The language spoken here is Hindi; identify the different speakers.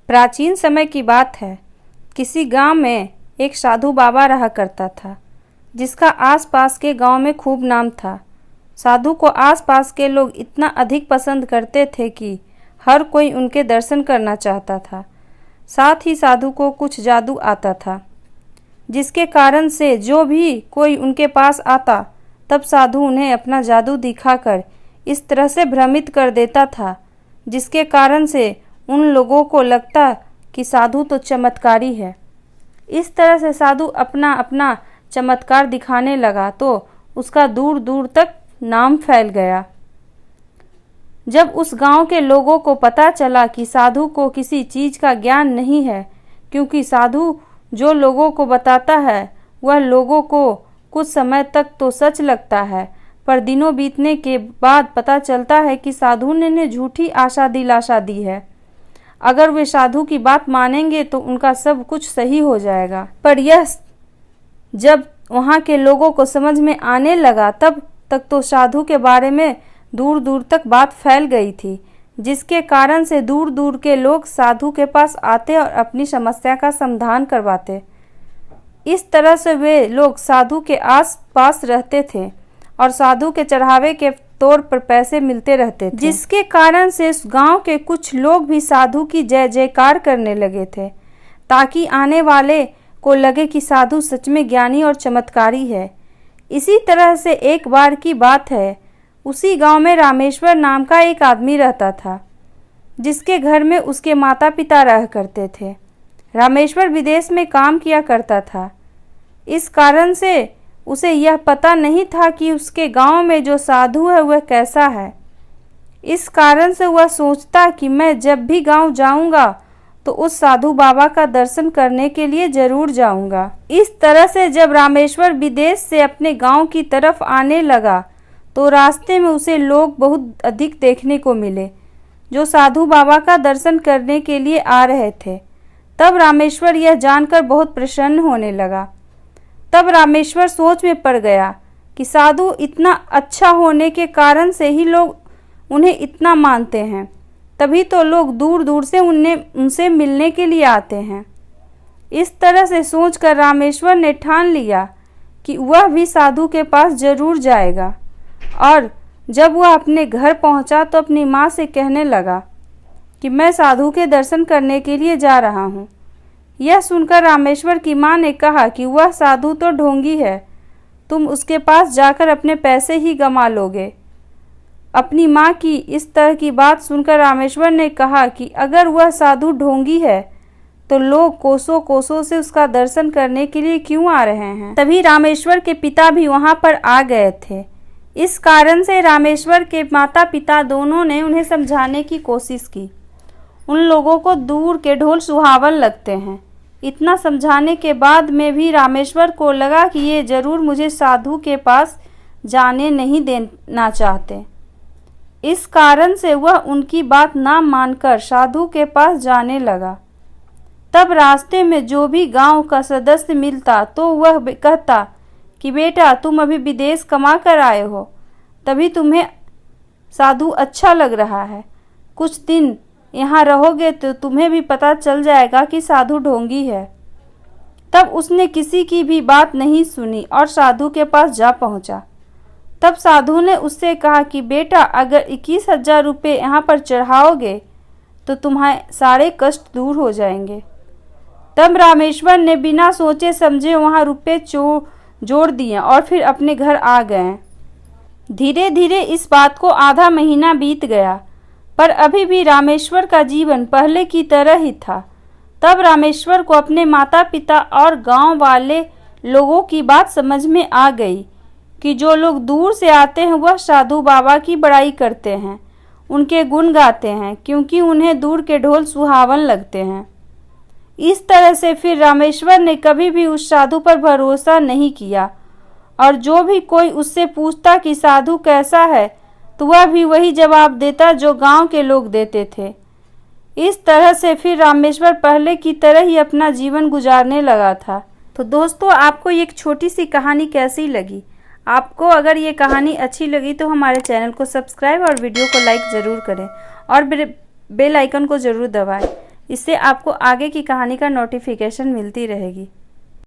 Speaker 1: प्राचीन समय की बात है। किसी गांव में एक साधु बाबा रहा करता था, जिसका आसपास के गांव में खूब नाम था। साधु को आसपास के लोग इतना अधिक पसंद करते थे कि हर कोई उनके दर्शन करना चाहता था। साथ ही साधु को कुछ जादू आता था, जिसके कारण से जो भी कोई उनके पास आता तब साधु उन्हें अपना जादू दिखाकर इस तरह से भ्रमित कर देता था, जिसके कारण से उन लोगों को लगता कि साधु तो चमत्कारी है। इस तरह से साधु अपना अपना चमत्कार दिखाने लगा तो उसका दूर दूर तक नाम फैल गया। जब उस गांव के लोगों को पता चला कि साधु को किसी चीज़ का ज्ञान नहीं है, क्योंकि साधु जो लोगों को बताता है वह लोगों को कुछ समय तक तो सच लगता है, पर दिनों बीतने के बाद पता चलता है कि साधु ने झूठी आशा दिलासा दी है। अगर वे साधु की बात मानेंगे तो उनका सब कुछ सही हो जाएगा। पर यह जब वहाँ के लोगों को समझ में आने लगा तब तक तो साधु के बारे में दूर दूर तक बात फैल गई थी, जिसके कारण से दूर दूर के लोग साधु के पास आते और अपनी समस्या का समाधान करवाते। इस तरह से वे लोग साधु के आस पास रहते थे और साधु के चढ़ावे के तौर पर पैसे मिलते रहते थे, जिसके कारण से उस गांव के कुछ लोग भी साधु की जय जयकार करने लगे थे, ताकि आने वाले को लगे कि साधु सच में ज्ञानी और चमत्कारी है। इसी तरह से एक बार की बात है, उसी गांव में रामेश्वर नाम का एक आदमी रहता था, जिसके घर में उसके माता पिता रहा करते थे। रामेश्वर विदेश में काम किया करता था, इस कारण से उसे यह पता नहीं था कि उसके गांव में जो साधु है वह कैसा है। इस कारण से वह सोचता कि मैं जब भी गांव जाऊंगा तो उस साधु बाबा का दर्शन करने के लिए जरूर जाऊंगा। इस तरह से जब रामेश्वर विदेश से अपने गांव की तरफ आने लगा तो रास्ते में उसे लोग बहुत अधिक देखने को मिले, जो साधु बाबा का दर्शन करने के लिए आ रहे थे। तब रामेश्वर यह जानकर बहुत प्रसन्न होने लगा। तब रामेश्वर सोच में पड़ गया कि साधु इतना अच्छा होने के कारण से ही लोग उन्हें इतना मानते हैं, तभी तो लोग दूर दूर से उनसे मिलने के लिए आते हैं। इस तरह से सोचकर रामेश्वर ने ठान लिया कि वह भी साधु के पास जरूर जाएगा। और जब वह अपने घर पहुंचा तो अपनी माँ से कहने लगा कि मैं साधु के दर्शन करने के लिए जा रहा हूँ। यह सुनकर रामेश्वर की माँ ने कहा कि वह साधु तो ढोंगी है, तुम उसके पास जाकर अपने पैसे ही गंवा लोगे। अपनी माँ की इस तरह की बात सुनकर रामेश्वर ने कहा कि अगर वह साधु ढोंगी है तो लोग कोसों कोसों से उसका दर्शन करने के लिए क्यों आ रहे हैं। तभी रामेश्वर के पिता भी वहाँ पर आ गए थे। इस कारण से रामेश्वर के माता पिता दोनों ने उन्हें समझाने की कोशिश की। उन लोगों को दूर के ढोल सुहावन लगते हैं। इतना समझाने के बाद में भी रामेश्वर को लगा कि ये जरूर मुझे साधु के पास जाने नहीं देना चाहते। इस कारण से वह उनकी बात ना मानकर साधु के पास जाने लगा। तब रास्ते में जो भी गांव का सदस्य मिलता तो वह कहता कि बेटा तुम अभी विदेश कमा कर आए हो, तभी तुम्हें साधु अच्छा लग रहा है। कुछ दिन यहाँ रहोगे तो तुम्हें भी पता चल जाएगा कि साधु ढोंगी है। तब उसने किसी की भी बात नहीं सुनी और साधु के पास जा पहुँचा। तब साधु ने उससे कहा कि बेटा अगर 21,000 रुपये यहाँ पर चढ़ाओगे तो तुम्हारे सारे कष्ट दूर हो जाएंगे। तब रामेश्वर ने बिना सोचे समझे वहाँ रुपये जोड़ दिए और फिर अपने घर आ गए। धीरे धीरे इस बात को आधा महीना बीत गया, पर अभी भी रामेश्वर का जीवन पहले की तरह ही था। तब रामेश्वर को अपने माता पिता और गांव वाले लोगों की बात समझ में आ गई कि जो लोग दूर से आते हैं वह साधु बाबा की बड़ाई करते हैं, उनके गुण गाते हैं, क्योंकि उन्हें दूर के ढोल सुहावन लगते हैं। इस तरह से फिर रामेश्वर ने कभी भी उस साधु पर भरोसा नहीं किया, और जो भी कोई उससे पूछता कि साधु कैसा है तो वह भी वही जवाब देता जो गांव के लोग देते थे। इस तरह से फिर रामेश्वर पहले की तरह ही अपना जीवन गुजारने लगा था। तो दोस्तों, आपको ये एक छोटी सी कहानी कैसी लगी? आपको अगर ये कहानी अच्छी लगी तो हमारे चैनल को सब्सक्राइब और वीडियो को लाइक ज़रूर करें और बेल आइकन को ज़रूर दबाएं। इससे आपको आगे की कहानी का नोटिफिकेशन मिलती रहेगी।